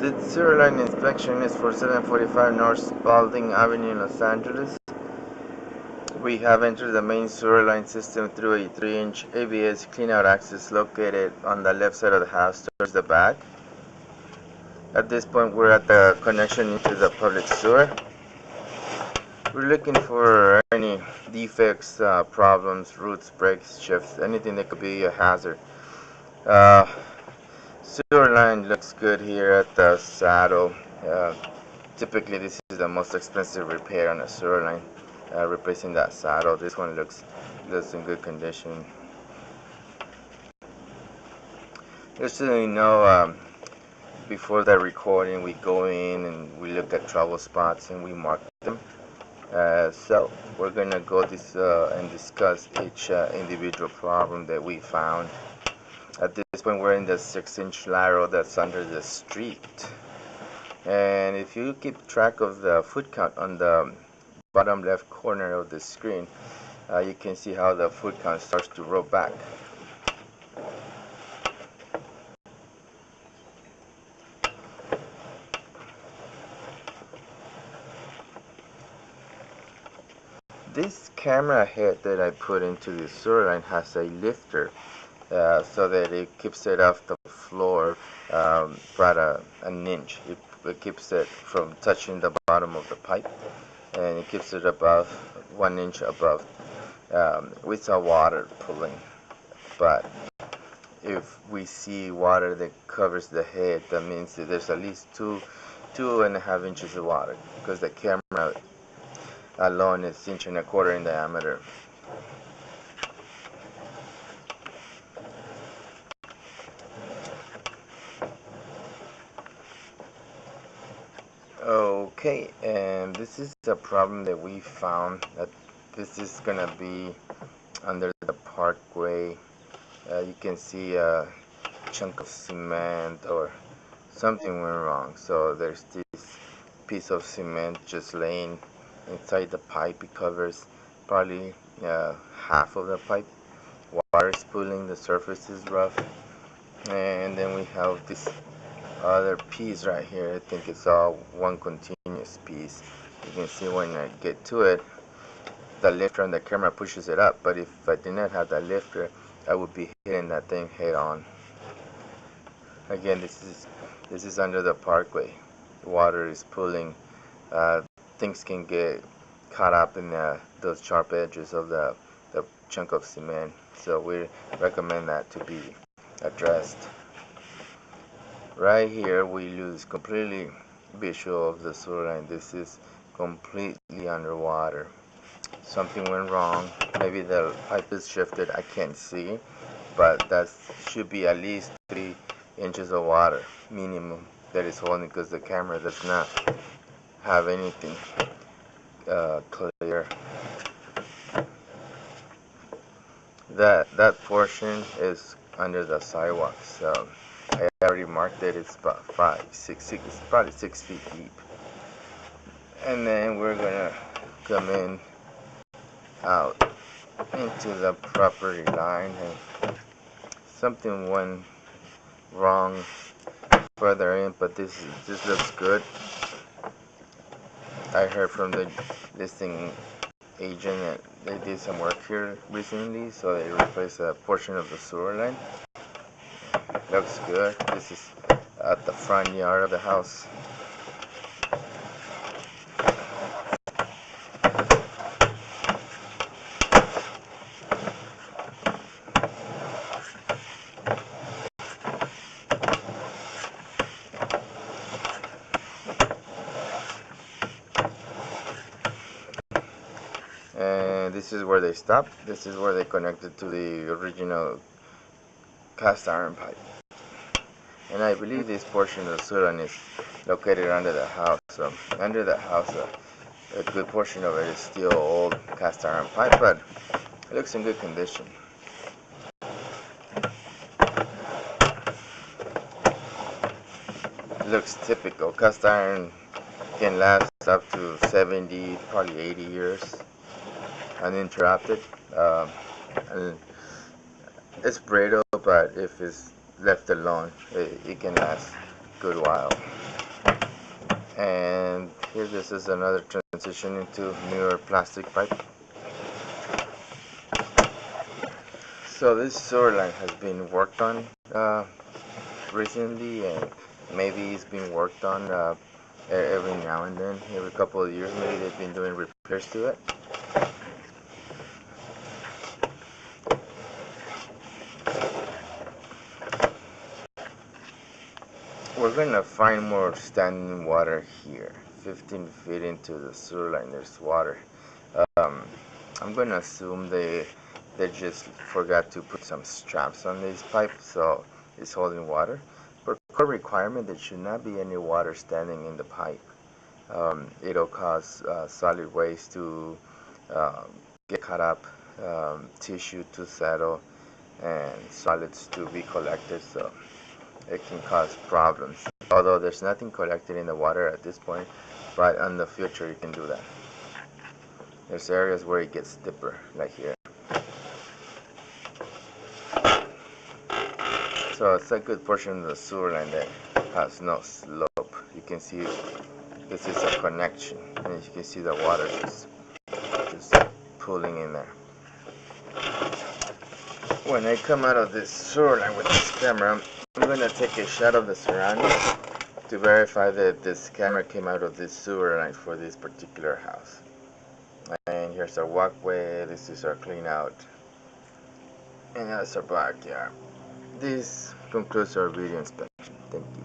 The sewer line inspection is for 745 North Spaulding Avenue, Los Angeles. We have entered the main sewer line system through a 3-inch ABS cleanout access located on the left side of the house towards the back. At this point, we're at the connection into the public sewer. We're looking for any defects, problems, roots, breaks, shifts, anything that could be a hazard. Sewer line looks good here at the saddle. Typically, this is the most expensive repair on a sewer line, replacing that saddle. This one looks in good condition. Just so you know, before the recording, we go in and we look at trouble spots and we mark them. So we're gonna go and discuss each individual problem that we found. At this point, we're in the 6-inch lateral that's under the street. And if you keep track of the foot count on the bottom left corner of the screen, you can see how the foot count starts to roll back. This camera head that I put into the sewer line has a lifter so that it keeps it off the floor about an inch. It keeps it from touching the bottom of the pipe, and it keeps it above 1 inch above. We saw water pulling, but if we see water that covers the head, that means that there's at least 2.5 inches of water, because the camera alone is 1.25 inches in diameter. Okay, and this is a problem that we found. That this is gonna be under the parkway. You can see a chunk of cement or something went wrong. So there's this piece of cement just laying inside the pipe. It covers probably half of the pipe. Water is pooling, the surface is rough, and then we have this other piece right here. I think it's all one continuous piece. You can see when I get to it, the lifter on the camera pushes it up, but if I did not have that lifter, I would be hitting that thing head on. Again, this is under the parkway. Water is pooling. Things can get caught up in those sharp edges of the chunk of cement, so we recommend that to be addressed. Right here we lose completely visual of the sewer line. This is completely underwater. Something went wrong. Maybe the pipe is shifted, I can't see, but that should be at least 3 inches of water minimum that is holding, because the camera does not have anything clear. That portion is under the sidewalk, so I already marked it. It's about 6 it's probably 6 feet deep. And then we're gonna come in out into the property line, and something went wrong further in, but this looks good. I heard from the listing agent that they did some work here recently, so they replaced a portion of the sewer line. Looks good. This is at the front yard of the house. And this is where they stopped. This is where they connected to the original cast iron pipe. And I believe this portion of the sewer line is located under the house. So under the house, a good portion of it is still old cast iron pipe, but it looks in good condition. It looks typical. Cast iron can last up to 70, probably 80 years uninterrupted. And it's brittle, but if it's left alone, it can last a good while. And here this is another transition into newer plastic pipe. So this sewer line has been worked on recently, and maybe it's been worked on every now and then, every couple of years. Maybe they've been doing repairs to it. We're gonna find more standing water here. 15 feet into the sewer line, there's water. Um, I'm gonna assume they just forgot to put some straps on this pipe, so it's holding water. For code requirement, there should not be any water standing in the pipe. It'll cause solid waste to uh, get caught up, tissue to settle, and solids to be collected, so it can cause problems. Although there's nothing collected in the water at this point, but in the future you can do that. There's areas where it gets deeper, like here. So it's a good portion of the sewer line that has no slope. You can see this is a connection, and you can see the water just pulling in there. When I come out of this sewer line with this camera, I'm going to take a shot of the surroundings to verify that this camera came out of this sewer line for this particular house. And here's our walkway, this is our clean out, and that's our backyard. This concludes our video inspection. Thank you.